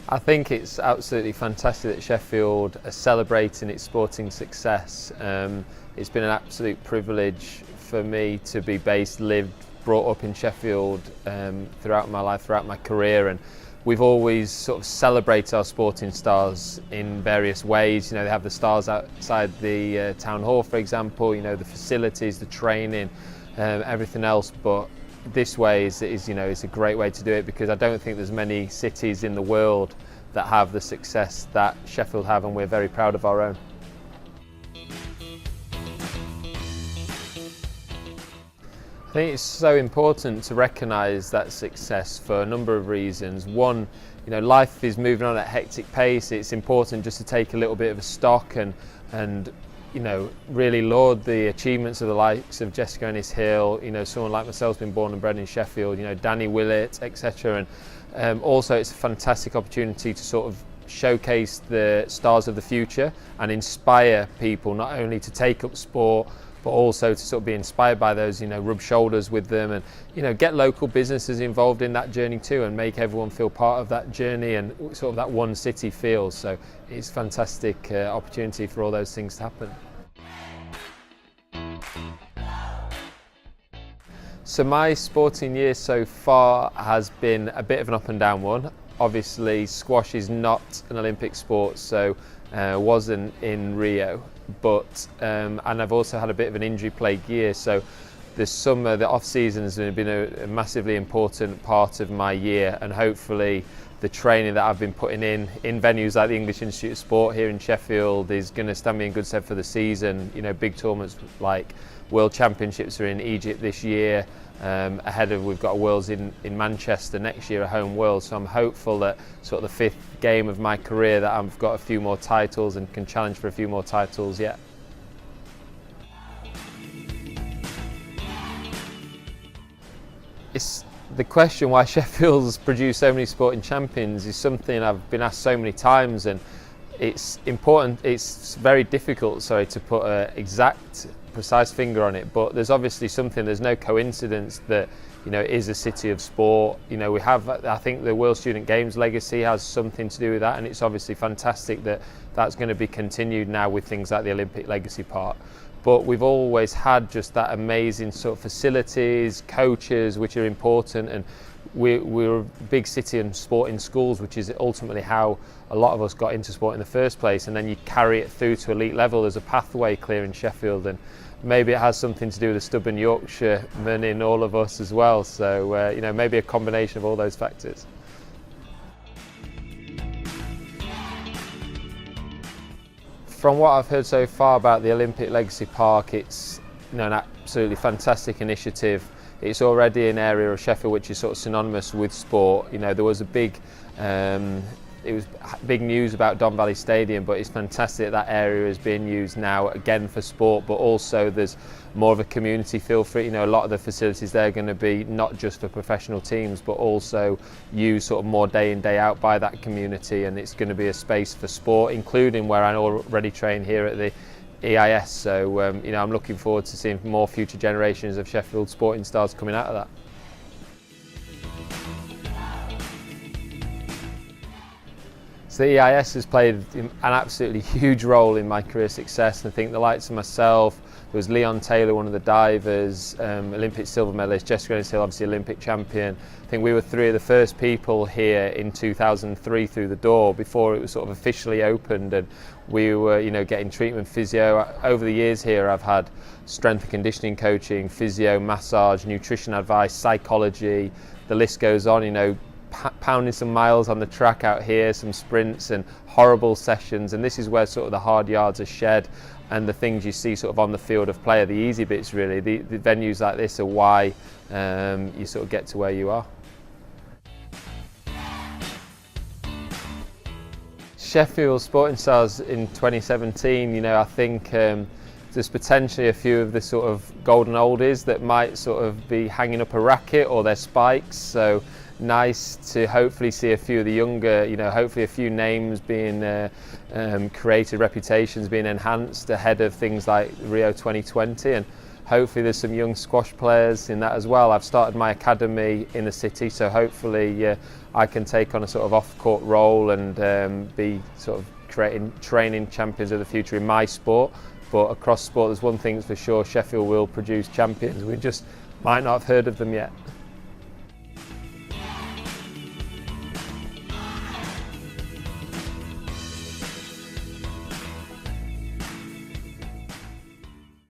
I think it's absolutely fantastic that Sheffield are celebrating its sporting success. It's been an absolute privilege for me to be based, lived, brought up in Sheffield throughout my life, throughout my career, and we've always sort of celebrated our sporting stars in various ways. You know, they have the stars outside the town hall, for example. You know, the facilities, the training, everything else. But this way is a great way to do it, because I don't think there's many cities in the world that have the success that Sheffield have, and we're very proud of our own. I think it's so important to recognise that success for a number of reasons. One, you know, life is moving on at a hectic pace. It's important just to take a little bit of a stock and you know, really laud the achievements of the likes of Jessica Ennis-Hill. You know, someone like myself has been born and bred in Sheffield. You know, Danny Willett, etc. And also, it's a fantastic opportunity to sort of showcase the stars of the future and inspire people not only to take up sport, but also to sort of be inspired by those, you know, rub shoulders with them, and, you know, get local businesses involved in that journey too, and make everyone feel part of that journey and sort of that one city feel. So it's a fantastic opportunity for all those things to happen. So my sporting year so far has been a bit of an up and down one. Obviously, squash is not an Olympic sport, so wasn't in Rio, but and I've also had a bit of an injury-plagued year. So the summer, the off-season has been a massively important part of my year, and hopefully the training that I've been putting in venues like the English Institute of Sport here in Sheffield is going to stand me in good stead for the season. You know, big tournaments like World Championships are in Egypt this year. We've got a Worlds in Manchester next year, a home World. So I'm hopeful that sort of the fifth game of my career that I've got a few more titles and can challenge for a few more titles yet. It's the question why Sheffield's produced so many sporting champions is something I've been asked so many times, and it's important. It's very difficult, to put an exact, precise finger on it. But there's obviously something. There's no coincidence that, you know, it is a city of sport. You know, we have. I think the World Student Games legacy has something to do with that, and it's obviously fantastic that that's going to be continued now with things like the Olympic legacy part. But we've always had just that amazing sort of facilities, coaches, which are important, and we're a big city and sport in schools, which is ultimately how a lot of us got into sport in the first place, and then you carry it through to elite level. There's a pathway clear in Sheffield, and maybe it has something to do with the stubborn Yorkshireman in all of us as well. So you know, maybe a combination of all those factors. From what I've heard so far about the Olympic Legacy Park, it's, you know, an absolutely fantastic initiative. It's already an area of Sheffield which is sort of synonymous with sport. You know, there was a big, it was big news about Don Valley Stadium, but it's fantastic that area is being used now again for sport, but also there's more of a community feel for it. You know, a lot of the facilities there are going to be not just for professional teams, but also used sort of more day in, day out by that community, and it's going to be a space for sport, including where I already train here at the EIS. So you know, I'm looking forward to seeing more future generations of Sheffield sporting stars coming out of that. So the EIS has played an absolutely huge role in my career success. I think the likes of myself, there was Leon Taylor, one of the divers, Olympic silver medalist, Jessica Ennis-Hill, obviously Olympic champion. I think we were three of the first people here in 2003 through the door before it was sort of officially opened, and we were, you know, getting treatment, physio. Over the years here, I've had strength and conditioning coaching, physio, massage, nutrition advice, psychology. The list goes on. You know, pounding some miles on the track out here, some sprints and horrible sessions, and this is where sort of the hard yards are shed and the things you see sort of on the field of play are the easy bits really. The venues like this are why you sort of get to where you are. Sheffield Sporting Stars in 2017, you know, I think there's potentially a few of the sort of golden oldies that might sort of be hanging up a racket or their spikes. So nice to hopefully see a few of the younger, hopefully a few names being created, reputations being enhanced ahead of things like Rio 2020, and hopefully there's some young squash players in that as well. I've started my academy in the city, so hopefully I can take on a sort of off-court role and be sort of training champions of the future in my sport. But across sport, there's one thing for sure: Sheffield will produce champions. We just might not have heard of them yet.